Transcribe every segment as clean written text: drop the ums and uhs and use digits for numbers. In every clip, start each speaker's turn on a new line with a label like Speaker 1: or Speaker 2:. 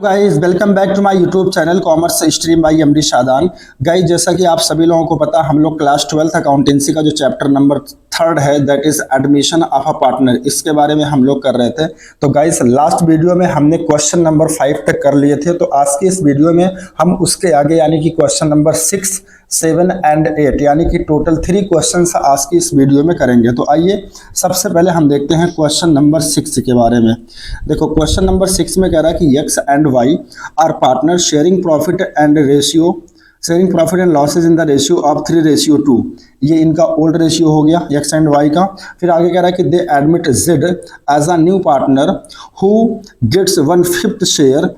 Speaker 1: Guys welcome back to my YouTube channel commerce stream by MD Shadan. Guys जैसा कि आप सभी लोगों को पता, हम लोग क्लास 12th अकाउंटेंसी का जो चैप्टर नंबर 3 है that is admission of a partner, इसके बारे में हम लोग कर रहे थे। तो गाइस लास्ट वीडियो में हमने क्वेश्चन नंबर 5 तक कर लिए थे। तो आज की इस वीडियो में हम उसके आगे यानी कि क्वेश्चन नंबर 6, 7 एंड 8 यानी कि टोटल 3 क्वेश्चन आज की इस वीडियो में करेंगे। तो आइए सबसे पहले हम देखते हैं क्वेश्चन नंबर 6 के बारे में। देखो क्वेश्चन नंबर 6 में कह रहा है कि X and Y are partner sharing profit and losses in the ratio of 3:2। ये इनका ओल्ड रेशियो हो गया एक्स एंड वाई का। फिर आगे कह रहा है कि they admit Z as a new partner who gets 1/5 share,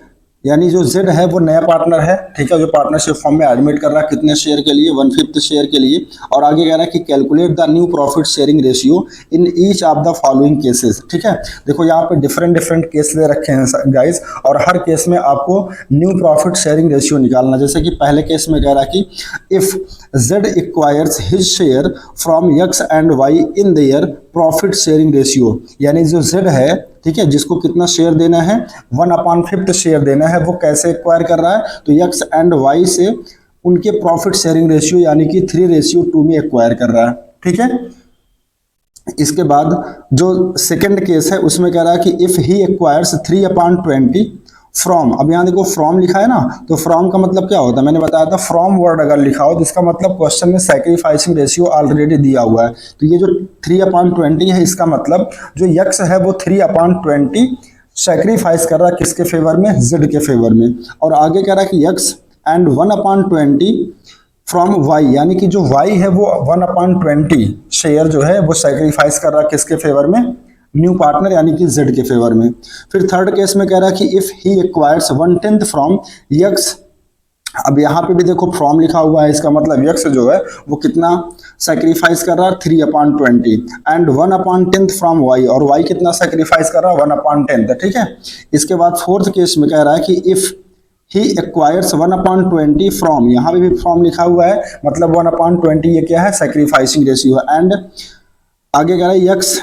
Speaker 1: यानी जो जेड है वो नया पार्टनर है, ठीक है, जो पार्टनरशिप फॉर्म में एडमिट कर रहा है कितने शेयर के लिए, 1/5 शेयर के लिए। और आगे कह रहा है कि calculate the new profit sharing ratio in each of the following cases. ठीक है, देखो यहाँ पे डिफरेंट केस दे रखे हैं गाइस, और हर केस में आपको न्यू प्रॉफिट शेयरिंग रेशियो निकालना। जैसे कि पहले केस में कह रहा है कि if Z acquires his share from X and Y in their profit sharing ratio, यानी जो जेड है, ठीक है, जिसको कितना शेयर देना है, 1/5 शेयर देना है, वो कैसे एक्वायर कर रहा है, तो एक्स एंड वाई से उनके प्रॉफिट शेयरिंग रेशियो यानी कि 3:2 में एक्वायर कर रहा है। ठीक है, इसके बाद जो सेकंड केस है उसमें कह रहा है कि इफ ही एक्वायर्स 3/20 फ्रॉम, अब यहाँ देखो फ्रॉम लिखा है ना, तो फ्रॉम का मतलब क्या होता है, मैंने बताया था फ्रॉम वर्ड अगर लिखा हो तो इसका मतलब क्वेश्चन में सैक्रिफाइसिंग रेशियो ऑलरेडी दिया हुआ है। तो ये जो 3/20 है, इसका मतलब जो यक्स है वो 3/20 सैक्रिफाइस कर रहा है किसके फेवर में, जेड के फेवर में। और आगे कह रहा है कि यक्स एंड 1/20 फ्रॉम वाई, यानी कि जो वाई है वो 1/20 शेयर जो है वो सैक्रिफाइस कर रहा है किसके फेवर में, न्यू पार्टनर यानी कि जेड के फेवर में। फिर थर्ड केस में कह रहा है कि if he acquires 1/10 from x, अब यहाँ पे भी देखो फ्रॉम लिखा हुआ है, इसका मतलब यक्स जो है वो कितना सैक्रिफाइस कर रहा है, 3/20 एंड 1/10 फ्रॉम वाई, और वाई कितना सैक्रिफाइस कर रहा है, 1/10। ठीक है, इसके बाद फोर्थ केस में कह रहा है कि इफ ही एक्वायर्स 1/20 फ्रॉम, यहाँ पे भी फ्रॉम लिखा हुआ है, मतलब 1/20 ये क्या है, सैक्रिफाइसिंग रेशियो है। एंड आगे कह रहा है यक्स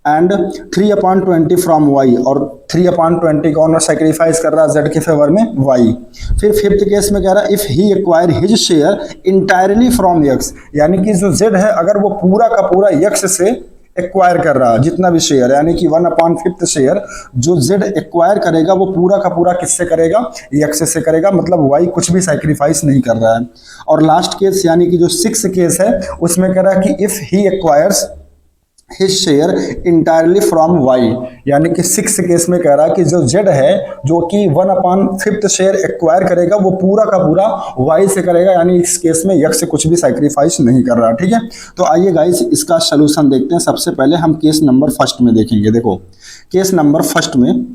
Speaker 1: एंड 3/20 फ्रॉम वाई, और 3/20 कौन सैक्रिफाइस कर रहा है, जेड के फेवर में, वाई। फिर फिफ्थ केस में कह रहा है if he acquire his share entirely from x, यानी कि जो जेड है अगर वो पूरा का पूरा यक्स से एक्वायर कर रहा है जितना भी शेयर, यानी कि 1/5 शेयर जो जेड एक्वायर करेगा वो पूरा का पूरा किससे करेगा, यक्स से करेगा, मतलब वाई कुछ भी सैक्रिफाइस नहीं कर रहा है। और लास्ट केस यानी कि जो 6th केस है उसमें कह रहा है कि if he acquires his share entirely from Y, यानी कि 6th केस में कह रहा है कि जो जेड है जो कि 1/5 शेयर एक्वायर करेगा वो पूरा का पूरा वाई से करेगा, यानी इस केस में यक्स से कुछ भी सैक्रिफाइस नहीं कर रहा। ठीक है, तो आइए गाइस इसका सलूशन देखते हैं। सबसे पहले हम केस नंबर फर्स्ट में देखेंगे। देखो केस नंबर फर्स्ट में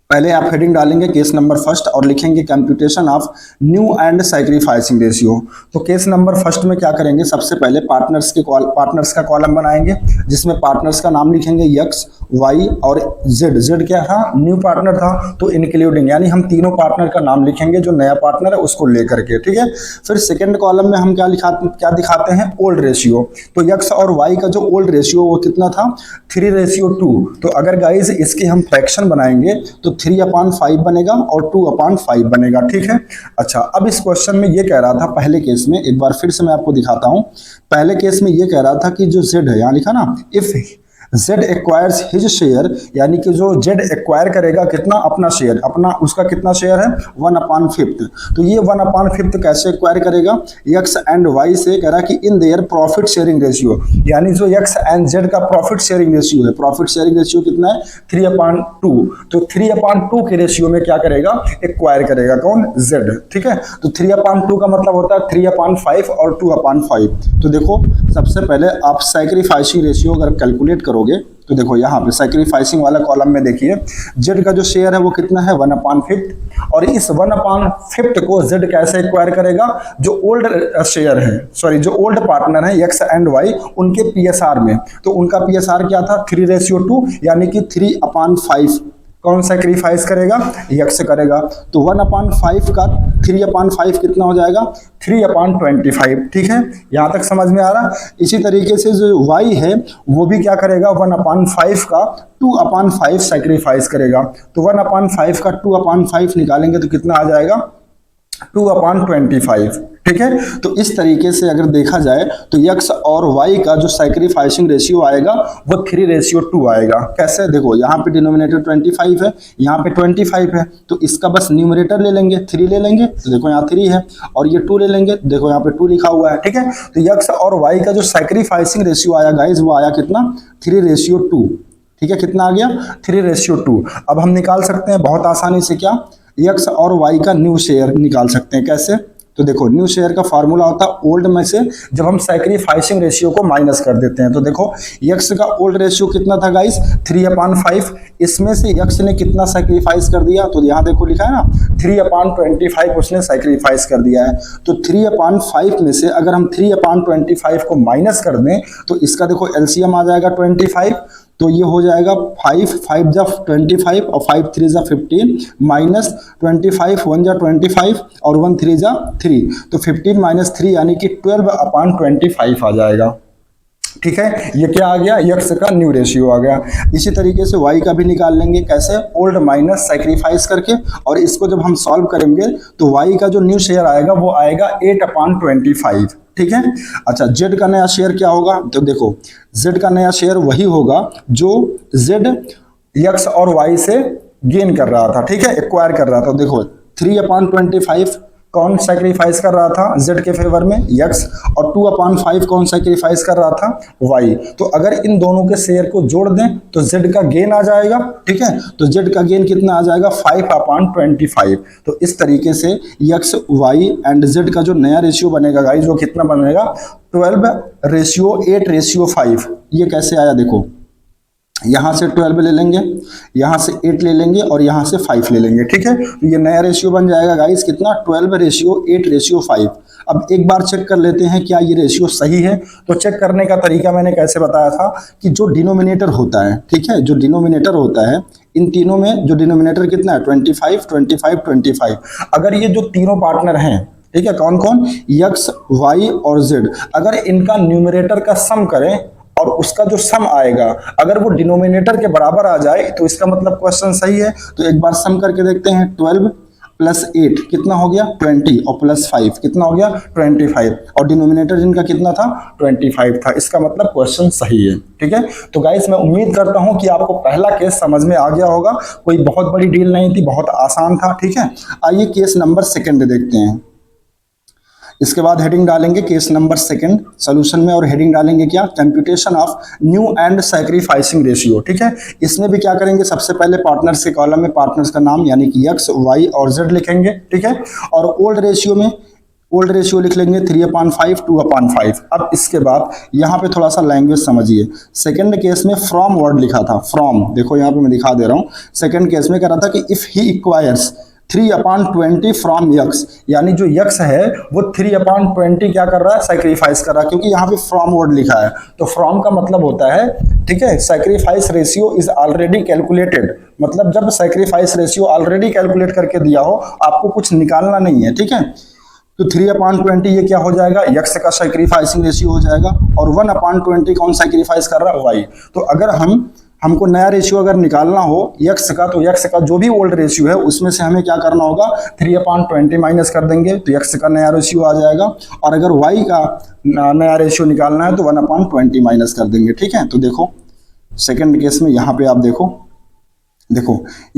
Speaker 1: पहले आप हेडिंग डालेंगे केस नंबर फर्स्ट और लिखेंगे computation of new and sacrificing ratio. तो केस नंबर फर्स्ट में क्या करेंगे, सबसे पहले पार्टनर्स का कॉलम बनाएंगे जिसमें पार्टनर्स का नाम लिखेंगे यक्स, वाई और जेड। जेड क्या था, न्यू पार्टनर था, तो इंक्लूडिंग, यानी हम तीनों पार्टनर का नाम लिखेंगे जो नया पार्टनर है उसको लेकर के। ठीक है, फिर सेकेंड कॉलम में हम क्या दिखाते हैं, ओल्ड रेशियो। तो यक्स और वाई का जो ओल्ड रेशियो वो कितना था, 3:2। तो अगर गाइज इसके हम फ्रैक्शन बनाएंगे तो 3/5 बनेगा और 2/5 बनेगा। ठीक है, अच्छा अब इस क्वेश्चन में ये कह रहा था पहले केस में, एक बार फिर से मैं आपको दिखाता हूं। पहले केस में ये कह रहा था कि जो जेड है, यहां लिखा ना, if Z acquires his share, यानी कि जो जेड एक्वायर करेगा कितना, अपना शेयर, अपना उसका कितना शेयर है, 1/5। तो ये 1/5 कैसे एक्वायर करेगा, यक्स एंड वाई से। कह रहा कि इन देयर प्रॉफिट शेयरिंग रेशियो, यानी जो यक्स एंड जेड का प्रॉफिट शेयरिंग रेशियो है, प्रॉफिट शेयरिंग रेशियो कितना है, 3/2। तो 3/2 के रेशियो में क्या करेगा, एक्वायर करेगा कौन, जेड। ठीक है, तो 3/2 का मतलब होता है 3/5 और 2/5। तो देखो सबसे पहले आप सैक्रिफाइसिंग रेशियो अगर कैलकुलेट करोगे तो देखो यहाँ पे सैक्रिफाइसिंग वाला कॉलम में देखिए जेड का जो शेयर है वो कितना है, 1/5, और इस 1/5 को जेड कैसे एक्वायर करेगा, जो ओल्ड शेयर है, सॉरी जो ओल्ड पार्टनर है एक्स एंड वाई, उनके पीएसआर में। तो उनका पीएसआर क्या था, 3:2, यानी कि 3/5 कौन सैक्रिफाइस करेगा, यक्स करेगा। तो 1/5 का 3/5 कितना हो जाएगा, 3/25। ठीक है, यहां तक समझ में आ रहा। इसी तरीके से जो y है वो भी क्या करेगा, 1/5 का 2/5 सैक्रिफाइस करेगा। तो 1/5 का 2/5 निकालेंगे तो कितना आ जाएगा, 2/25। ठीक है, तो इस तरीके से अगर देखा जाए तो x और y का जो सैक्रिफाइसिंग रेशियो आएगा वो 3:2 आएगा। कैसे, देखो यहाँ पे डिनोमिनेटर 25 है, यहाँ पे 25 है, तो इसका बस न्यूमरेटर ले लेंगे, 3 ले लेंगे, तो देखो यहाँ 3 है, और ये 2 ले लेंगे, देखो यहाँ पे 2 लिखा हुआ है। ठीक है, तो x और y का जो सैक्रिफाइसिंग रेशियो आया गाइज वो आया कितना, 3:2। ठीक है, कितना आ गया, 3:2। अब हम निकाल सकते हैं बहुत आसानी से, क्या, x और y का न्यू शेयर निकाल सकते हैं। कैसे, तो देखो न्यू शेयर का फार्मूला होता है ओल्ड में से जब हम सैक्रिफाइसिंग रेशियो को माइनस कर देते हैं। तो देखो x का ओल्ड रेशियो कितना था गाइस, 3/5। इसमें से x ने कितना सैक्रिफाइस कर दिया, तो यहाँ देखो लिखा है ना 3/25 उसने सैक्रिफाइस कर दिया है। तो 3/5 में से अगर हम 3/25 को माइनस कर दें तो इसका देखो एलसीएम आ जाएगा 25। तो ये हो जाएगा 5 5 जा 25 और 5 3 जा 15 माइनस 25 1 जा 25 और 1 3 जा 3, तो 15 माइनस 3 यानी कि 12/25 आ जाएगा। ठीक है, ये क्या आ गया, x का न्यू रेशियो आ गया। इसी तरीके से y का भी निकाल लेंगे, कैसे, ओल्ड माइनस सैक्रिफाइस करके, और इसको जब हम सॉल्व करेंगे तो y का जो न्यू शेयर आएगा वो आएगा 8/25। ठीक है, अच्छा z का नया शेयर क्या होगा, तो देखो z का नया शेयर वही होगा जो z x और y से गेन कर रहा था। ठीक है, एक्वायर कर रहा था। देखो 3/25 कौन सैक्रिफाइस कर रहा था, z के फेवर में x, और 2/5 कौन सैक्रिफाइस कर रहा था, y। तो अगर इन दोनों के शेयर को जोड़ दें तो z का गेन आ जाएगा। ठीक है, तो z का गेन कितना आ जाएगा, 5/25। तो इस तरीके से x, y एंड z का जो नया रेशियो बनेगा गाइस वो कितना बनेगा, 12:8:5। ये कैसे आया, देखो यहाँ से 12 ले लेंगे, यहाँ से 8 ले लेंगे और यहाँ से 5 ले लेंगे। ठीक है, तो ये नया रेशियो बन जाएगा गाइस कितना, 12:8:5। अब एक बार चेक कर लेते हैं क्या ये रेशियो सही है। तो चेक करने का तरीका मैंने कैसे बताया था कि जो डिनोमिनेटर होता है, ठीक है, जो डिनोमिनेटर होता है इन तीनों में जो डिनोमिनेटर कितना है, 25 25 25। अगर ये जो तीनों पार्टनर हैं, ठीक है, कौन कौन, x y और z, अगर इनका न्यूमरेटर का सम करें और उसका जो सम आएगा अगर वो डिनोमिनेटर के बराबर आ जाए तो इसका मतलब क्वेश्चन सही है। तो एक बार सम करके देखते हैं, 12 + 8 कितना हो गया, 20, और +5 कितना हो गया, 25, और डिनोमिनेटर जिनका कितना था, 25 था। इसका मतलब क्वेश्चन सही है। ठीक है, तो गाइस मैं उम्मीद करता हूं कि आपको पहला केस समझ में आ गया होगा। कोई बहुत बड़ी डील नहीं थी, बहुत आसान था। ठीक है, आइए केस नंबर 2 देखते हैं। इसके बाद हेडिंग डालेंगे केस नंबर 2 सोल्यूशन में, और हेडिंग डालेंगे क्या, computation of new and sacrificing ratio. ठीक है, इसमें भी क्या करेंगे, सबसे पहले पार्टनर्स के कॉलम में पार्टनर्स का नाम यानी कि x, y और z लिखेंगे। ठीक है, और ओल्ड रेशियो में ओल्ड रेशियो लिख लेंगे 3/5 2/5। अब इसके बाद यहाँ पे थोड़ा सा लैंग्वेज समझिए। सेकंड केस में फ्रॉम वर्ड लिखा था, फ्रॉम, देखो यहाँ पे मैं दिखा दे रहा हूँ। सेकंड केस में कह रहा था कि इफ ही इक्वायर्स 3/20 फ्रॉम x, यानी जो x है वो 3/20 क्या कर रहा है, सैक्रिफाइस कर रहा है, क्योंकि यहाँ पे फ्रॉम वर्ड लिखा है। तो फ्रॉम का मतलब होता है, ठीक है, sacrifice ratio is already calculated, मतलब जब सैक्रिफाइस रेशियो ऑलरेडी कैलकुलेट करके दिया हो, आपको कुछ निकालना नहीं है। ठीक है, तो 3/20 ये क्या हो जाएगा, x का सैक्रिफाइसिंग रेशियो हो जाएगा, और 1/20 कौन सैक्रिफाइस कर रहा है, y। तो अगर हमको नया रेशियो अगर निकालना हो x का, तो x का जो भी ओल्ड रेशियो है उसमें से हमें क्या करना होगा, 3/20 माइनस कर देंगे तो x का नया रेशियो आ जाएगा। और अगर y का नया रेशियो निकालना है तो 1/20 माइनस कर देंगे। ठीक है, तो देखो सेकंड केस में यहाँ पे आप देखो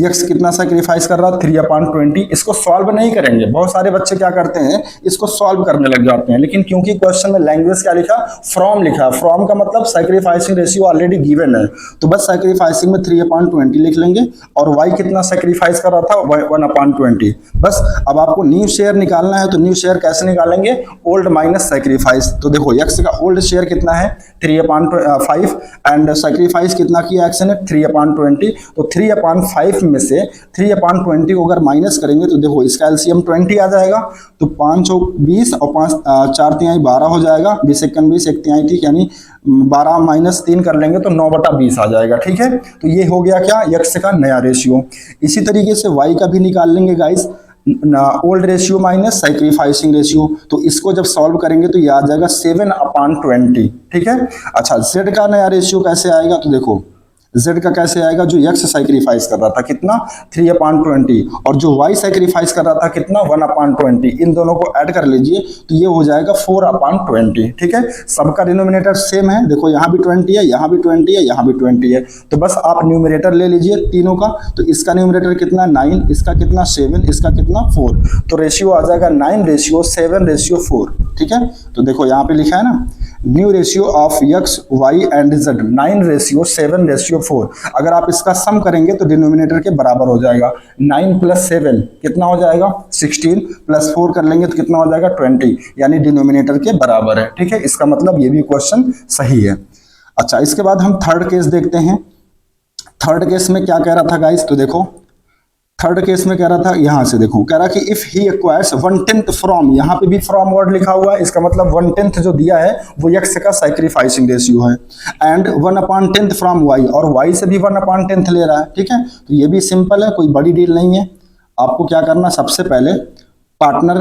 Speaker 1: x कितना सैक्रिफाइस कर रहा है, 3/20। इसको सॉल्व नहीं करेंगे, बहुत सारे बच्चे क्या करते हैं, इसको सॉल्व करने लग जाते हैं, लेकिन क्योंकि क्वेश्चन में लैंग्वेज क्या लिखा, फ्रॉम लिखा। फ्रॉम का मतलब सैक्रिफाइसिंग रेशियो ऑलरेडी गिवन है, तो बस सैक्रिफाइसिंग में 3/20 लिख लेंगे, और y कितना सैक्रिफाइस कर रहा था, 1/20। बस अब आपको न्यू शेयर निकालना है, तो न्यू शेयर कैसे निकालेंगे, ओल्ड माइनस सैक्रिफाइस। तो देखो x का ओल्ड शेयर कितना है, 3/5, एंड सैक्रिफाइस कितना किया x ने, 3/20। तो 3/5 3/5 में से 3/20 को अगर माइनस करेंगे तो देखो इसका एलसीएम 20 आ जाएगा, तो 5 और 20 और 5 4 तिहाई 12 हो जाएगा, 20 एकन 20 एक तिहाई ठीक, यानी 12 माइनस 3 कर लेंगे तो 9/20 आ जाएगा। ठीक है, तो ये हो गया क्या, यक्स का नया रेशियो। इसी तरीके से वाई का भी निकाल लेंगे guys, old ratio minus sacrificing ratio, तो इसको जब सॉल्व करेंगे तो ये आ जाएगा 7/20। ठीक है, अच्छा जेड का नया रेशियो कैसे आएगा, तो देखो जेड का कैसे आएगा, जो यक्स सैक्रिफाइस कर रहा था कितना 3/20 और जो वाई सैक्रिफाइस कर रहा था कितना 1/20, इन दोनों को ऐड कर लीजिए तो ये हो जाएगा 4/20। ठीक है, सबका डिनोमिनेटर सेम है, देखो यहाँ भी 20 है, यहाँ भी 20 है, यहाँ भी 20 है, तो बस आप न्यूमरेटर ले लीजिए तीनों का, तो इसका न्यूमरेटर कितना 9, इसका कितना 7, इसका कितना 4, तो रेशियो आ जाएगा 9:7:4। ठीक है, तो देखो यहाँ पे लिखा है ना, new ratio of X Y and Z 9:7:4। अगर आप इसका सम करेंगे तो डिनोमिनेटर के बराबर हो जाएगा, 9 + 7 कितना हो जाएगा 16, + 4 कर लेंगे तो कितना हो जाएगा 20, यानी डिनोमिनेटर के बराबर है। ठीक है, इसका मतलब ये भी क्वेश्चन सही है। अच्छा, इसके बाद हम थर्ड केस देखते हैं। थर्ड केस में क्या कह रहा था गाइस, तो देखो थर्ड केस में कह रहा था, यहां से देखो कह रहा कि इफ ही एक्वायर्स 1/10 फ्रॉम, यहां पे भी फ्रॉम वर्ड लिखा हुआ है, इसका मतलब 1/10 जो दिया है वो यक्स का सैक्रिफाइसिंग रेशियो है, एंड 1/10 फ्रॉम वाई, और वाई से भी 1/10 ले रहा है। ठीक है, तो ये भी सिंपल है, कोई बड़ी डील नहीं है। आपको क्या करना, सबसे पहले पार्टनर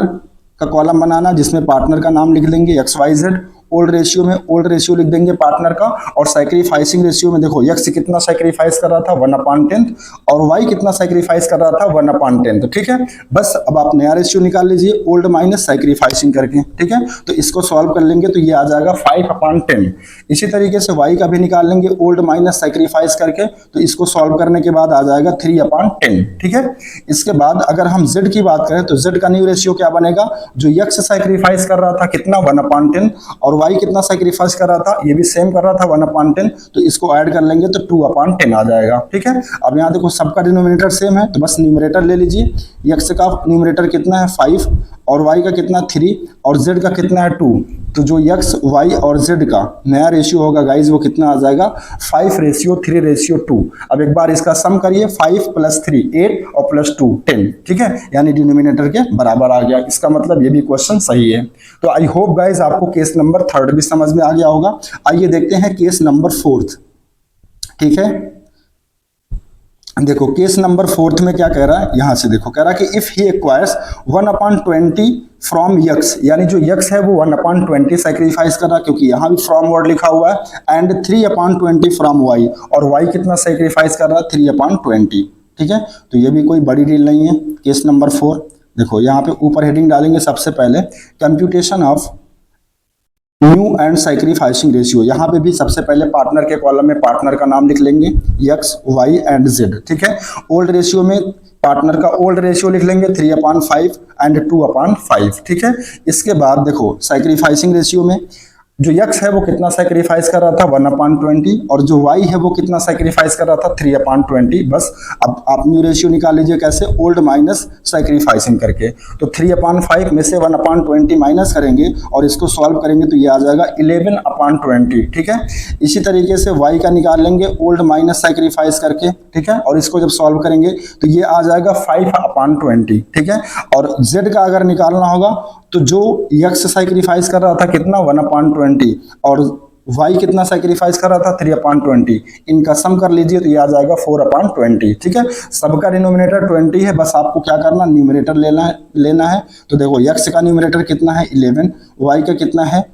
Speaker 1: का कॉलम बनाना, जिसमें पार्टनर का नाम लिख देंगे XYZ, ओल्ड रेशियो में ओल्ड रेशियो लिख देंगे पार्टनर का, और सैक्रिफाइसिंग रेशियो में देखो यक्स कितना सैक्रिफाइस कर रहा था 1/10 और वाई कितना सैक्रिफाइस कर रहा था 1/10। ठीक है, बस अब आप नया रेशियो निकाल लीजिए ओल्ड माइनस सैक्रिफाइसिंग करके। ठीक है, तो इसको सॉल्व कर लेंगे तो ये आ जाएगा 5/10। इसी तरीके से वाई का भी निकाल लेंगे ओल्ड माइनस सैक्रिफाइस करके, तो इसको सॉल्व करने के बाद आ जाएगा 3/10। ठीक है, इसके बाद अगर हम जेड की बात करें तो जेड का न्यू रेशियो क्या बनेगा, जो यक्स सैक्रिफाइस कर रहा था कितना 1/10 और वाई कितना सैक्रिफाइस कर रहा था, ये भी सेम कर रहा था 1/10, तो इसको ऐड कर लेंगे तो 2/10 आ जाएगा। ठीक है, अब यहाँ देखो सबका डिनोमिनेटर सेम है, तो बस न्यूमरेटर ले लीजिए, यक्स का न्यूमरेटर कितना है 5 और वाई का कितना 3 और जेड का कितना है 2, तो जो यक्स वाई और जेड का नया रेशियो होगा गाइज वो कितना आ जाएगा 5:3:2। अब एक बार इसका सम करिए, 5 + 3 8 और +2 10। ठीक है, यानी डिनोमिनेटर के बराबर आ गया। इसका मतलब ये भी क्वेश्चन सही है। तो आई होप गाइज आपको केस नंबर 3 भी समझ में आ गया होगा। आइए देखते हैं केस नंबर 4। ठीक है, देखो केस नंबर 4 में क्या कह रहा है, यहां से देखो कह रहा है कि if he acquires 1/20 from x, यानी जो यक्स है वो 1/20 सैक्रिफाइस कर रहा है, क्योंकि यहां भी फ्रॉम वर्ड लिखा हुआ है, एंड 3/20 फ्रॉम वाई, और वाई कितना सैक्रिफाइस कर रहा है 3/20। ठीक है, तो ये भी कोई बड़ी डील नहीं है। केस नंबर 4 देखो, यहाँ पे ऊपर हेडिंग डालेंगे सबसे पहले computation of new and sacrificing ratio. यहाँ पे भी सबसे पहले पार्टनर के कॉलम में पार्टनर का नाम लिख लेंगे यक्स वाई एंड जेड। ठीक है, ओल्ड रेशियो में पार्टनर का ओल्ड रेशियो लिख लेंगे 3/5 एंड 2/5। ठीक है, इसके बाद देखो सैक्रिफाइसिंग रेशियो में जो यक्स है वो कितना सैक्रिफाइस कर रहा था 1/20 और जो वाई है वो कितना सैक्रिफाइस कर रहा था 3/20। बस अब आप न्यू रेशियो निकाल लीजिए, कैसे, ओल्ड माइनस सैक्रिफाइसिंग करके, तो 3/5 में से 1/20 माइनस करेंगे और इसको सॉल्व करेंगे तो ये आ जाएगा 11/20। ठीक है, इसी तरीके से वाई का निकाल लेंगे ओल्ड माइनस सैक्रिफाइस करके। ठीक है, और इसको जब सॉल्व करेंगे तो ये आ जाएगा 5/20। ठीक है, और जेड का अगर निकालना होगा तो जो यक्स सैक्रिफाइस कर रहा था कितना 1/20 और वाई कितना सैक्रिफाइस कर रहा था 3/20, इनका सम कर लीजिए तो ये आ जाएगा 4/20। ठीक है, सबका डिनोमिनेटर 20 है, बस आपको क्या करना न्यूमरेटर लेना है। तो देखो यक्स का न्यूमरेटर कितना है 11, वाई का कितना है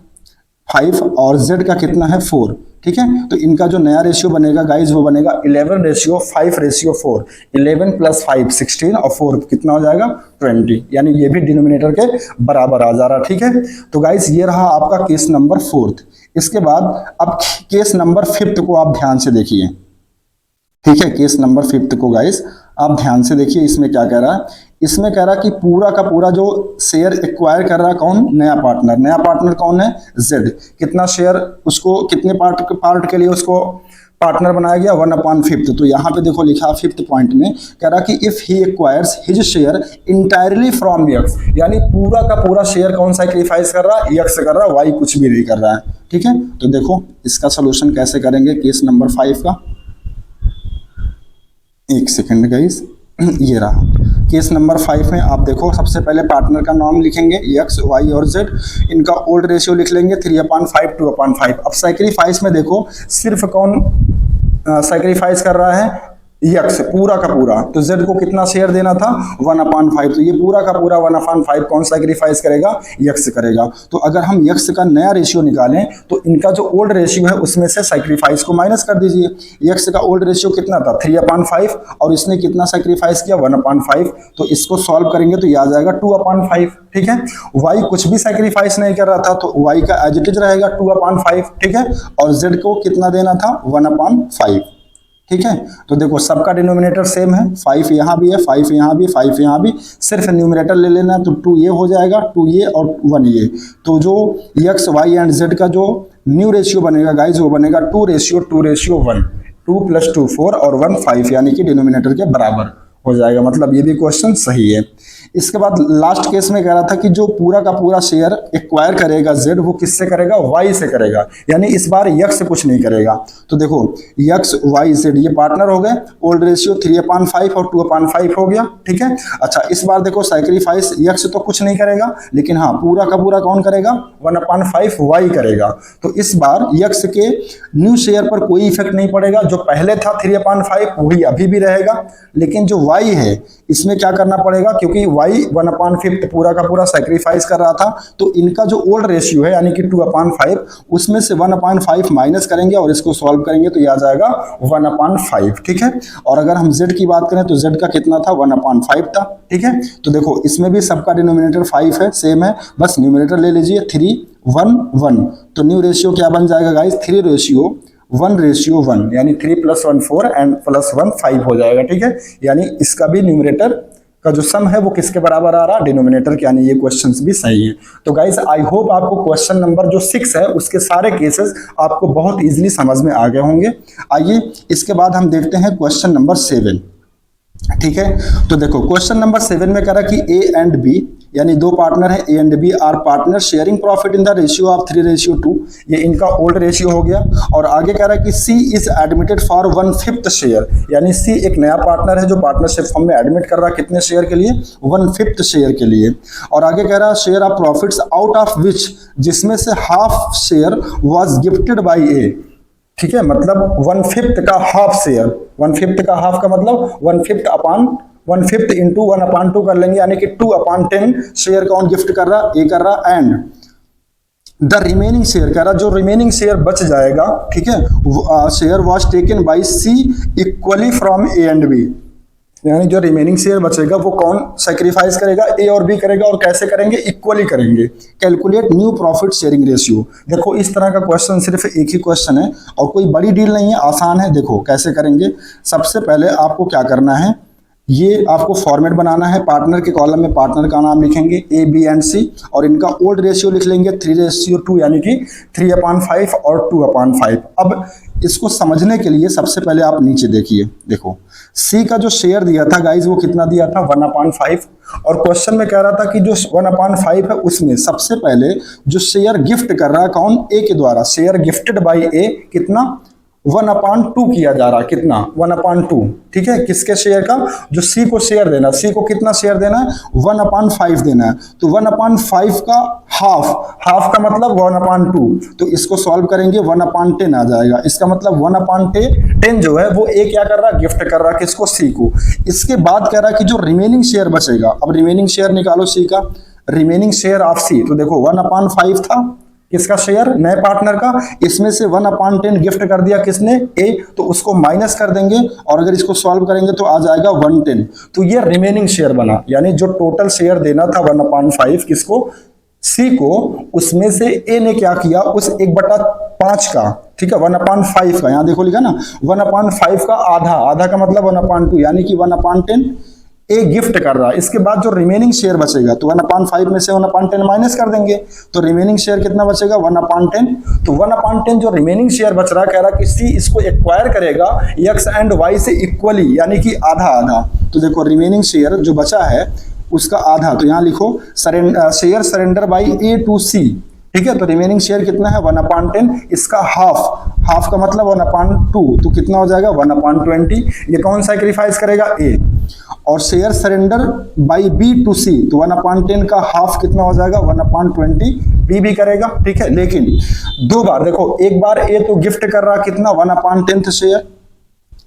Speaker 1: 5 और जेड का कितना है 4। ठीक है, तो इनका जो नया रेशियो बनेगा गाइज वो बनेगा 11:5:4। 11 + 5 16 और 4 कितना हो जाएगा 20, यानी ये भी डिनोमिनेटर के बराबर आ जा रहा। ठीक है, तो गाइज ये रहा आपका केस नंबर 4। इसके बाद अब केस नंबर 5 को आप ध्यान से देखिए। ठीक है, केस नंबर 5 को गाइज आप ध्यान से देखिए, इसमें क्या कह रहा है, इसमें कह रहा है कि पूरा का पूरा जो शेयर एक्वायर कर रहा है कौन, नया पार्टनर। नया पार्टनर कौन है जेड, कितना शेयर उसको कितने पार्ट के लिए उसको पार्टनर बनाया गया 1/5। तो यहाँ पे देखो लिखा 5th पॉइंट में कह रहा कि if he acquires his share entirely from x, यानी पूरा का पूरा शेयर कौन सैक्रिफाइस कर रहा है, यक्स कर रहा है, वाई कुछ भी नहीं कर रहा है। ठीक है, तो देखो इसका सोल्यूशन कैसे करेंगे केस नंबर 5 का। एक सेकंड गाइस, ये रहा केस नंबर 5 में। आप देखो सबसे पहले पार्टनर का नाम लिखेंगे एक्स वाई और जेड, इनका ओल्ड रेशियो लिख लेंगे 3/5 2/5। अब सैक्रिफाइस में देखो सिर्फ कौन सैक्रिफाइस कर रहा है, यक्स पूरा का पूरा, तो जेड को कितना शेयर देना था 1/5, तो ये पूरा का पूरा 1/5 कौन सैक्रिफाइस करेगा, यक्स करेगा। तो अगर हम यक्स का नया रेशियो निकालें तो इनका जो ओल्ड रेशियो है उसमें से सैक्रिफाइस को माइनस कर दीजिए। यक्स का ओल्ड रेशियो कितना था 3/5 और इसने कितना सैक्रिफाइस किया 1/5, तो इसको सॉल्व करेंगे तो ये आ जाएगा 2/5। ठीक है, वाई कुछ भी सैक्रिफाइस नहीं कर रहा था तो वाई का एज इट इज रहेगा 2/5। ठीक है, और जेड को कितना देना था 1/5। ठीक है, तो देखो सबका डिनोमिनेटर सेम है, 5 यहाँ भी है, 5 यहाँ भी, 5 यहाँ भी, सिर्फ न्यूमरेटर ले लेना, तो 2 ये हो जाएगा, 2 ये और 1 ये। तो जो एक्स वाई एंड जेड का जो न्यू रेशियो बनेगा गाइज वो बनेगा 2:1, 2 + 2 4 और 1 5, यानी कि डिनोमिनेटर के बराबर हो जाएगा। मतलब ये भी क्वेश्चन सही है। इसके बाद लास्ट केस में कह रहा था कि जो पूरा का पूरा शेयर एक्वायर करेगा जेड, वो किससे करेगा, वाई से करेगा, यानी इस बार यक्स से कुछ नहीं करेगा। तो देखो यक्स वाई जेड ये पार्टनर हो गए, ओल्ड रेशियो 3/5 और 2/5 हो गया। ठीक है, अच्छा इस बार देखो सैक्रिफाइस यक्स तो कुछ नहीं करेगा, लेकिन हाँ पूरा का पूरा कौन करेगा 1/5 वाई करेगा। तो इस बार यक्स के न्यू शेयर पर कोई इफेक्ट नहीं पड़ेगा, जो पहले था 3/5 वही अभी भी रहेगा, लेकिन जो वाई है इसमें क्या करना पड़ेगा, क्योंकि वाई 1/5 पूरा का पूरा सैक्रिफाइस कर रहा था, तो इनका जो ओल्ड रेशियो है यानी कि 2/5 उसमें से 1/5 माइनस करेंगे और इसको सॉल्व करेंगे तो यह आ जाएगा 1/5। ठीक है, और अगर हम जेड की बात करें तो जेड का कितना था 1/5 था। ठीक है, तो देखो इसमें भी सबका डिनोमिनेटर 5 है, सेम है, बस न्यूमरेटर ले लीजिए 3/1, तो न्यू रेशियो क्या बन जाएगा गाइस 3:1, यानी 3 + 1 4 एंड +1 5 हो जाएगा। ठीक है, यानी इसका भी न्यूमरेटर का जो सम है वो किसके बराबर आ रहा है, डिनोमिनेटर के, यानी ये क्वेश्चंस भी सही है। तो गाइस आई होप आपको क्वेश्चन नंबर जो 6 है उसके सारे केसेस आपको बहुत इजीली समझ में आ गए होंगे। आइए इसके बाद हम देखते हैं क्वेश्चन नंबर 7। ठीक है, तो देखो क्वेश्चन नंबर 7 में कह रहा है कि ए एंड बी, यानी दो पार्टनर है A and B, are partner sharing profit in the ratio of 3:2, ये इनका ओल्ड रेशियो हो गया। और आगे कह रहा है कि सी इज एडमिटेड फॉर 1/5 शेयर, यानी सी एक नया पार्टनर है जो पार्टनरशिप फॉर्म में एडमिट कर रहा है, कितने शेयर के लिए 1/5 शेयर के लिए। और आगे कह रहा है share of profits out of which, जिसमें से half share was gifted by A. ठीक है, मतलब 1/5 का हाफ शेयर, 1/5 का हाफ का मतलब 1/5 इंटू 1/2 कर लेंगे, यानी कि 2/10 शेयर कौन गिफ्ट कर रहा, ए कर रहा। एंड द रिमेनिंग शेयर कह रहा जो रिमेनिंग शेयर बच जाएगा, ठीक है, share was taken by C equally from A and B, यानी जो रिमेनिंग शेयर बचेगा वो कौन सैक्रिफाइस करेगा, ए और बी करेगा। और कैसे करेंगे, इक्वली करेंगे। Calculate new profit sharing ratio. देखो इस तरह का क्वेश्चन सिर्फ एक ही क्वेश्चन है और कोई बड़ी डील नहीं है, आसान है। देखो कैसे करेंगे, सबसे पहले आपको क्या करना है, ये आपको फॉर्मेट बनाना है। पार्टनर के कॉलम में पार्टनर का नाम लिखेंगे ए बी एंड सी, और इनका ओल्ड रेशियो लिख लेंगे 3:2, यानी कि 3/5 और 2/5। अब इसको समझने के लिए सबसे पहले आप नीचे देखिए, देखो सी का जो शेयर दिया था गाइज वो कितना दिया था 1/5, और क्वेश्चन में कह रहा था कि जो 1/5 है उसमें सबसे पहले जो शेयर गिफ्ट कर रहा है कौन, ए के द्वारा, शेयर गिफ्टेड बाई ए कितना 1/2 किया जा रहा है, कितना 1/2। ठीक है, किसके शेयर का, जो सी को शेयर देना, सी को कितना शेयर देना है 1/5 देना है, तो 1/5 का हाफ का मतलब 1/2, तो इसको सॉल्व करेंगे 1/10 आ जाएगा। इसका मतलब 1/10 जो है वो ए क्या कर रहा है, गिफ्ट कर रहा है किसको, सी को। इसके बाद कह रहा है कि जो रिमेनिंग शेयर बचेगा, अब रिमेनिंग शेयर निकालो सी का, रिमेनिंग शेयर ऑफ सी, तो देखो 1/5 था किसका शेयर, नए पार्टनर का, इसमें से 1/10 गिफ्ट कर दिया किसने, ए, तो उसको माइनस कर देंगे और अगर इसको सॉल्व करेंगे तो आ जाएगा 110, तो ये रिमेनिंग शेयर बना। यानी जो टोटल शेयर देना था 1/5 किसको, सी को, उसमें से ए ने क्या किया, उस 1/5 का, ठीक है 1/5 का, यहां देखो लिखा ना 1/5 का आधा का मतलब 1/2, यानी कि 1/10 ए गिफ्ट कर रहा है। इसके बाद जो रिमेनिंग शेयर बचेगा तो 1/5 में से 1/10 माइनस कर देंगे, तो रिमेनिंग शेयर कितना बचेगा 1/10। तो 1/10 जो रिमेनिंग शेयर बच रहा है, कह रहा कि सी इसको एक्वायर करेगा एक्स एंड वाई से इक्वली, यानी कि आधा। तो देखो रिमेनिंग शेयर जो बचा है उसका आधा, तो यहां लिखो share surrender by A to C, ठीक है। तो रिमेनिंग शेयर कितना है 1/10, इसका हाफ का मतलब 1/2, तो कितना हो जाएगा 1/20। ये कौन सैक्रिफाइस करेगा, ए। और share surrender by B to C, तो 1/10 का हाफ कितना हो जाएगा 1/20, बी भी करेगा, ठीक है। लेकिन दो बार देखो, एक बार ए तो गिफ्ट कर रहा कितना 1/10 शेयर,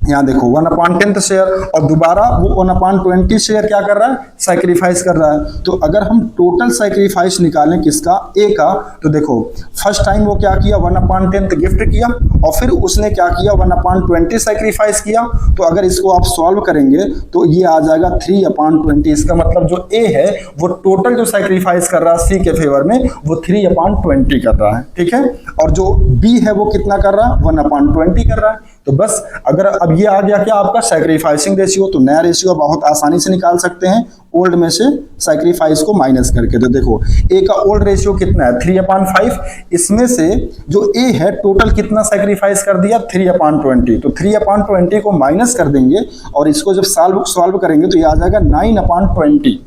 Speaker 1: यहाँ देखो 1/10 शेयर, और दोबारा वो 1/20 शेयर क्या कर रहा है, सैक्रिफाइस कर रहा है। तो अगर हम टोटल सैक्रिफाइस निकालें किसका, ए का, तो देखो फर्स्ट टाइम वो क्या किया 1/10 गिफ्ट किया, और फिर उसने क्या किया 1/20 सैक्रिफाइस किया। तो अगर इसको आप सॉल्व करेंगे तो ये आ जाएगा 3/20। इसका मतलब जो ए है वो टोटल जो सैक्रिफाइस कर रहा है सी के फेवर में वो 3/20 कर रहा है, ठीक है। और जो बी है वो कितना कर रहा है 1/20 कर रहा है। तो बस अगर अब ये आ गया क्या आपका सैक्रिफाइसिंग रेशियो, तो नया रेशियो बहुत आसानी से निकाल सकते हैं ओल्ड में से सैक्रिफाइस को माइनस करके। तो देखो ए का ओल्ड रेशियो कितना है 3/5, इसमें से जो ए है टोटल कितना सैक्रिफाइस कर दिया 3/20, तो 3/20 को माइनस कर देंगे और इसको जब सॉल्व करेंगे तो ये आ जाएगा 9/20,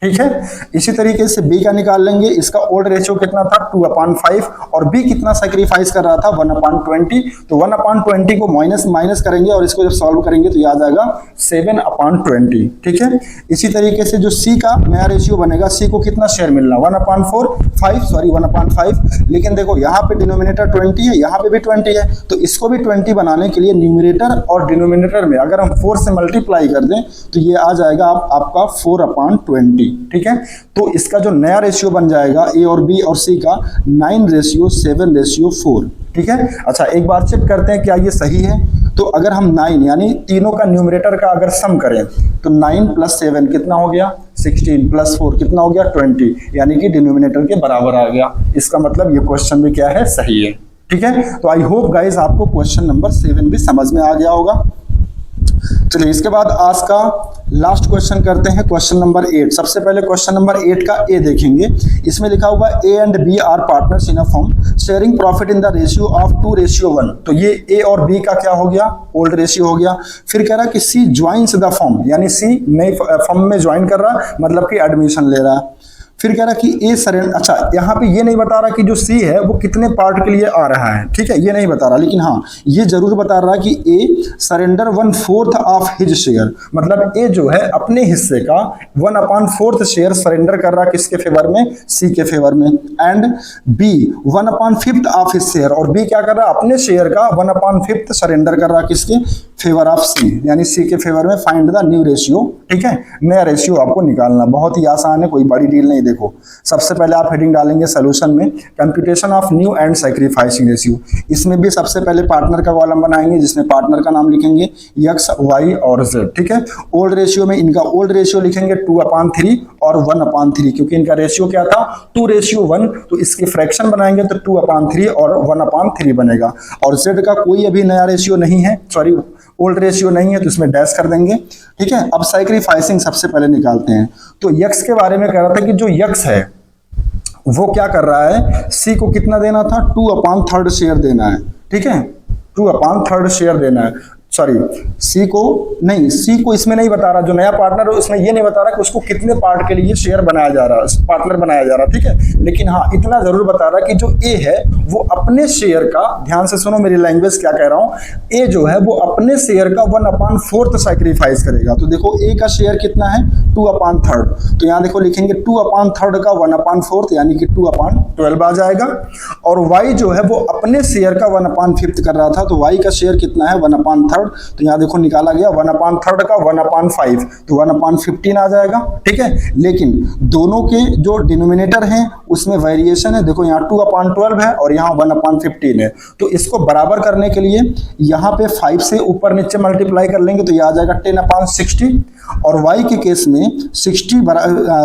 Speaker 1: ठीक है। इसी तरीके से बी का निकाल लेंगे, इसका ओल्ड रेशियो कितना था 2/5, और बी कितना सैक्रिफाइस कर रहा था 1/20, तो 1/20 को माइनस करेंगे और इसको जब सॉल्व करेंगे तो ये आ जाएगा 7/20, ठीक है। इसी तरीके से जो सी का नया रेशियो बनेगा, सी को कितना शेयर मिलना 1/5, लेकिन देखो यहाँ पे डिनोमिनेटर 20 है, यहाँ पे भी 20 है, तो इसको भी 20 बनाने के लिए न्यूमरेटर और डिनोमिनेटर में अगर हम 4 से मल्टीप्लाई कर दें तो ये आ जाएगा आपका 4/20, ठीक है। तो इसका जो नया रेशियो बन जाएगा ए और बी और सी का 9:7:4, ठीक है। अच्छा एक बार चेक करते हैं क्या ये सही है। तो अगर हम 9 यानी तीनों का न्यूमरेटर का अगर सम करें तो 9 + 7 कितना हो गया 16 + 4 कितना हो गया 20, यानी कि डिनोमिनेटर के बराबर आ गया। इसका मतलब ये क्वेश्चन भी क्या है सही है, ठीक है। तो आई होप गाइज आपको क्वेश्चन नंबर 7 भी समझ में आ गया होगा। चलिए इसके बाद आज का लास्ट क्वेश्चन करते हैं, क्वेश्चन नंबर 8। सबसे पहले क्वेश्चन नंबर 8 का ए देखेंगे। इसमें लिखा हुआ A and B are partners in a firm sharing profit in the ratio of 2:1। तो ये ए और बी का क्या हो गया ओल्ड रेशियो हो गया। फिर कह रहा है कि सी ज्वाइंस द फर्म, यानी सी नई फर्म में ज्वाइन कर रहा है, मतलब कि एडमिशन ले रहा है। फिर कह रहा कि ए सरेंडर, अच्छा यहाँ पे ये नहीं बता रहा कि जो सी है वो कितने पार्ट के लिए आ रहा है, ठीक है, ये नहीं बता रहा, लेकिन हाँ ये जरूर बता रहा है कि ए सरेंडर 1/4 ऑफ हिज शेयर, मतलब ए जो है अपने हिस्से का 1/4 शेयर सरेंडर कर रहा है किसके फेवर में, सी के फेवर में। And B 1/5 of his share, और बी क्या कर रहा है अपने शेयर का 1/5 सरेंडर कर रहा है किसके फेवर ऑफ सी, यानी सी के फेवर में। फाइंड द न्यू रेशियो, ठीक है, नया रेशियो आपको निकालना, बहुत ही आसान है, कोई बड़ी डील नहीं। देखो सबसे पहले आप हेडिंग डालेंगे सोल्यूशन में computation of new and sacrificing ratio. इसमें भी सबसे पहले पार्टनर का कॉलम बनाएंगे जिसमें पार्टनर का नाम लिखेंगे x, y और z, ठीक है। ओल्ड रेशियो में इनका ओल्ड रेशियो लिखेंगे 2/3 और 1/3, क्योंकि इनका रेशियो क्या था 2:1, तो इसके फ्रैक्शन बनाएंगे तो 2/3 और 1/3 बनेगा। और z का कोई अभी नया रेशियो नहीं है, सॉरी ओल्ड रेशियो नहीं है, तो इसमें डैश कर देंगे, ठीक है। अब सैक्रिफाइसिंग सबसे पहले निकालते हैं। तो x के बारे में कह रहा था कि जो x है वो क्या कर रहा है, c को कितना देना था 2/3 शेयर देना है, ठीक है, 2/3 शेयर देना है। सॉरी सी को नहीं, सी को इसमें नहीं बता रहा, जो नया पार्टनर है उसमें ये नहीं बता रहा कि उसको कितने पार्ट के लिए शेयर बनाया जा रहा है, पार्टनर बनाया जा रहा है, ठीक है। लेकिन हाँ इतना जरूर बता रहा कि जो ए है वो अपने शेयर का, ध्यान से सुनो मेरी लैंग्वेज क्या कह रहा हूं, ए जो है वो अपने शेयर का 1/4 सैक्रिफाइस करेगा। तो देखो ए का शेयर कितना है 2/3, तो यहाँ देखो लिखेंगे 2/3 का 1/4 यानी कि 2/12 आ जाएगा। और वाई जो है वो अपने शेयर का 1/5 कर रहा था, तो वाई का शेयर कितना है 1/3, तो यहां देखो निकाला गया 1/3 का 1/5, तो 1/15 आ जाएगा, ठीक है। लेकिन दोनों के जो डिनोमिनेटर हैं उसमें वेरिएशन है, देखो यहाँ 2/12 है और यहाँ 1/15 है, तो इसको बराबर करने के लिए यहाँ पे 5 से ऊपर नीचे मल्टीप्लाई कर लेंगे तो ये आ जाएगा 10/60। और y के केस में 60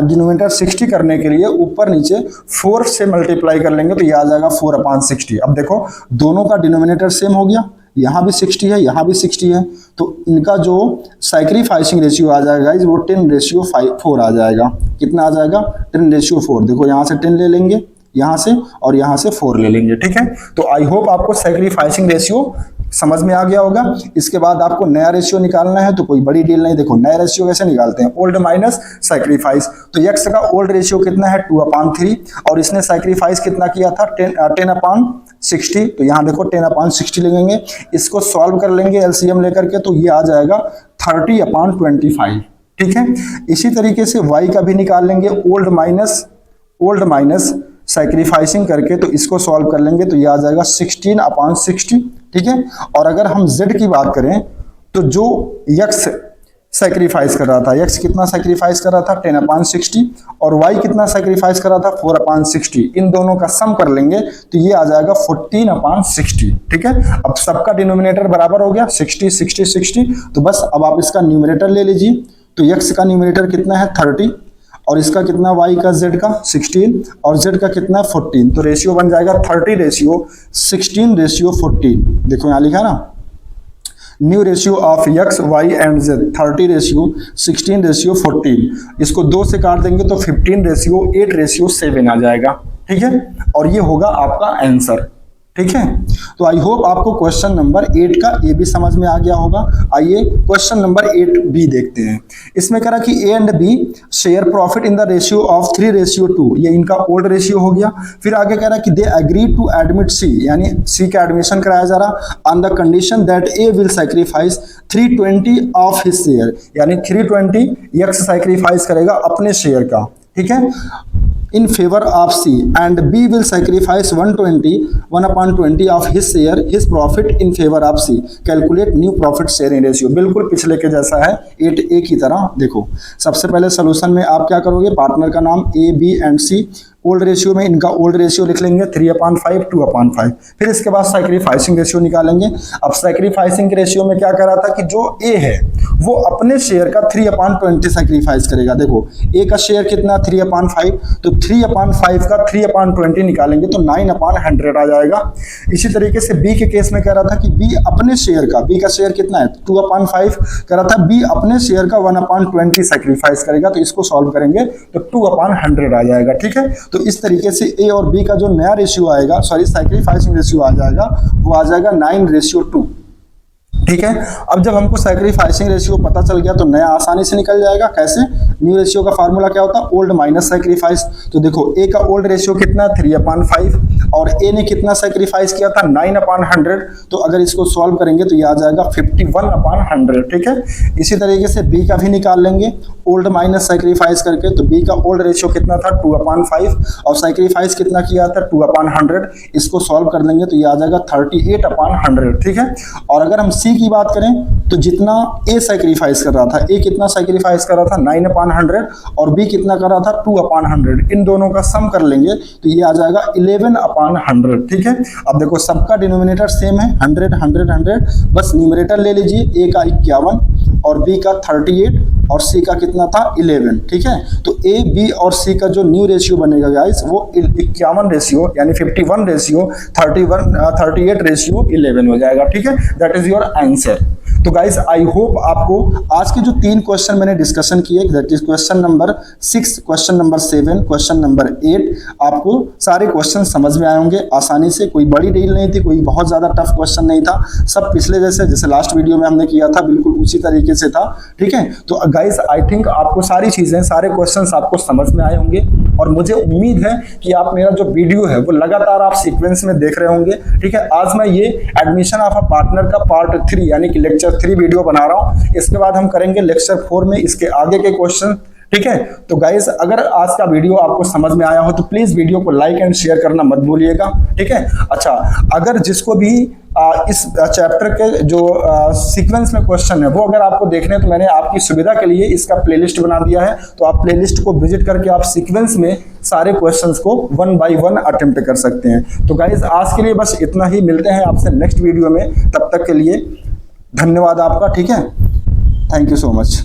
Speaker 1: डिनोमिनेटर 60 करने के लिए ऊपर नीचे 4 से मल्टीप्लाई कर लेंगे तो ये आ जाएगा 4/60। अब देखो दोनों का डिनोमिनेटर सेम हो गया, यहाँ भी 60 है, यहाँ भी 60 है, तो इनका जो सैक्रिफाइसिंग रेशियो आ जाएगा वो 10:4 आ जाएगा। कितना आ जाएगा 10:4। देखो यहाँ से 10 ले लेंगे, यहाँ से और यहाँ से 4 ले लेंगे, ठीक है। तो आई होप आपको सैक्रिफाइसिंग रेशियो समझ में आ गया होगा। इसके बाद आपको नया रेशियो निकालना है, तो कोई बड़ी डील नहीं। देखो नया रेशियो कैसे निकालते हैं, ओल्ड माइनस सैक्रिफाइस। तो यक्स का ओल्ड रेशियो कितना है 2/3 और इसने सैक्रिफाइस कितना किया था 10/60। तो यहाँ देखो 10/60 लेंगे, इसको सॉल्व कर लेंगे एलसीएम लेकर के, तो ये आ जाएगा 30/25। ठीक है। इसी तरीके से y का भी निकाल लेंगे, ओल्ड माइनस सैक्रिफाइसिंग करके, तो इसको सॉल्व कर लेंगे तो ये आ जाएगा 16/60। ठीक है। और अगर हम z की बात करें तो जो x सैक्रिफाइस कर रहा था, x कितना सैक्रिफाइस कर रहा था 10/60 और y कितना सैक्रिफाइस कर रहा था 4/60, इन दोनों का सम कर लेंगे तो ये आ जाएगा 14/60। ठीक है। अब सबका डिनोमिनेटर बराबर हो गया 60 60 60, तो बस अब आप इसका न्यूमरेटर ले लीजिए। तो x का न्यूमरेटर कितना है 30 और इसका कितना y का z का 16 और z का कितना 14, तो रेशियो बन जाएगा 30:16:14। देखो यहाँ लिखा ना, new ratio of x y and z 30:16:14। इसको 2 से काट देंगे तो 15:8:7 आ जाएगा। ठीक है। और ये होगा आपका आंसर। ठीक है। तो आई होप आपको क्वेश्चन नंबर 8 का ए भी समझ में आ गया होगा। आइए क्वेश्चन नंबर 8 देखते हैं। इसमें कह रहा कि A and B share profit in the ratio of 3:2, ये इनका ओल्ड रेशियो हो गया। फिर आगे कह रहा कि दे एग्री टू एडमिट सी, यानी सी का एडमिशन कराया जा रहा on the condition that A will sacrifice 320 of his share, यानी 320 यक्स सैक्रिफाइस करेगा अपने शेयर का। ठीक है। in favor of C and B will sacrifice 1/20 of his share, his profit in favor of C. Calculate new profit sharing ratio। बिल्कुल पिछले के जैसा है 8A की तरह। देखो सबसे पहले सोल्यूशन में आप क्या करोगे, पार्टनर का नाम A, B and C, old ratio में इनका ओल्ड रेशियो लिख लेंगे 3/5 2/5। फिर इसके बाद सैक्रिफाइसिंग रेशियो निकालेंगे। अब सैक्रिफाइसिंग रेशियो में क्या कर रहा था कि जो ए है वो अपने शेयर का 3/20 सैक्रिफाइस करेगा। देखो ए का शेयर कितना 3/5, तो 3/5 का 3/20 निकालेंगे तो 9/100 आ जाएगा। इसी तरीके से बी के केस में कह रहा था कि बी अपने शेयर का, बी का शेयर कितना है 2/5 कह रहा था, बी अपने शेयर का 1/20 सैक्रिफाइस करेगा, तो इसको सॉल्व करेंगे तो 2/100 आ जाएगा। ठीक है। तो इस तरीके से ए और बी का जो नया रेशियो आएगा, सॉरी सैक्रिफाइसिंग रेशियो आ जाएगा, वो आ जाएगा 9:2। ठीक है। अब जब हमको सैक्रिफाइसिंग रेशियो पता चल गया तो नया आसानी से निकल जाएगा। कैसे, न्यू रेशियो का फार्मूला क्या होता है, ओल्ड माइनस सैक्रिफाइस। तो देखो ए का ओल्ड रेशियो कितना 3/5 और ए ने कितना सैक्रिफाइस किया था 9/100, तो अगर इसको सॉल्व करेंगे तो ये आ जाएगा 51/100। ठीक है। इसी तरीके से बी का भी निकाल लेंगे ओल्ड माइनस सैक्रिफाइस करके। तो बी का ओल्ड रेशियो कितना था 2/5 और सैक्रिफाइस कितना किया था 2/100, इसको सॉल्व कर लेंगे तो ये आ जाएगा 38/100। ठीक है। और अगर हम सी की बात करें तो जितना ए सैक्रिफाइस कर रहा था, ए कितना सैक्रिफाइस कर रहा था 9/100 और बी कितना कर रहा था 2/100, इन दोनों का सम कर लेंगे तो ये आ जाएगा 11/100। ठीक है। अब देखो सबका डिनोमिनेटर सेम है 100 100 100, बस न्यूमरेटर ले लीजिए, ए का 51 और बी का 38 और सी का कितना था 11। ठीक है। तो ए बी और सी का जो न्यू रेशियो बनेगा गाइस वो 51 रेशियो यानी 51 रेशियो 38 रेशियो 11 हो जाएगा। ठीक है। That is your answer. तो गाइस आई होप आपको आज के जो 3 क्वेश्चन मैंने डिस्कशन किए, that is question number 6, question number 7, question number 8, आपको सारे क्वेश्चन समझ में आए होंगे आसानी से। कोई बड़ी डील नहीं थी, कोई बहुत ज्यादा टफ क्वेश्चन नहीं था, सब पिछले जैसे लास्ट वीडियो में हमने किया था बिल्कुल उसी तरीके से था। ठीक है। तो गाइस आई थिंक आपको सारी चीजें, सारे क्वेश्चंस आपको समझ में आए होंगे और मुझे उम्मीद है कि आप मेरा जो वीडियो है वो लगातार आप सीक्वेंस में देख रहे होंगे। ठीक है। आज मैं ये एडमिशन ऑफ अ पार्टनर का पार्ट 3 यानी कि लेक्चर 3 वीडियो बना रहा हूं। इसके बाद हम करेंगे लेक्चर 4 में इसके आगे के क्वेश्चन। ठीक है। तो गाइस अगर आज का वीडियो आपको समझ में आया हो तो प्लीज वीडियो को लाइक एंड शेयर करना मत भूलिएगा। ठीक है। अच्छा, अगर जिसको भी इस चैप्टर के जो सीक्वेंस में क्वेश्चन है वो अगर आपको देखने, तो मैंने आपकी सुविधा के लिए इसका प्लेलिस्ट बना दिया है, तो आप प्लेलिस्ट को विजिट करके आप सीक्वेंस में सारे क्वेश्चंस को 1 बाय 1 अटेम्प्ट कर सकते हैं। तो गाइस आज के लिए बस इतना ही, मिलते हैं आपसे नेक्स्ट वीडियो में, तब तक के लिए धन्यवाद आपका। ठीक है। Thank you so much.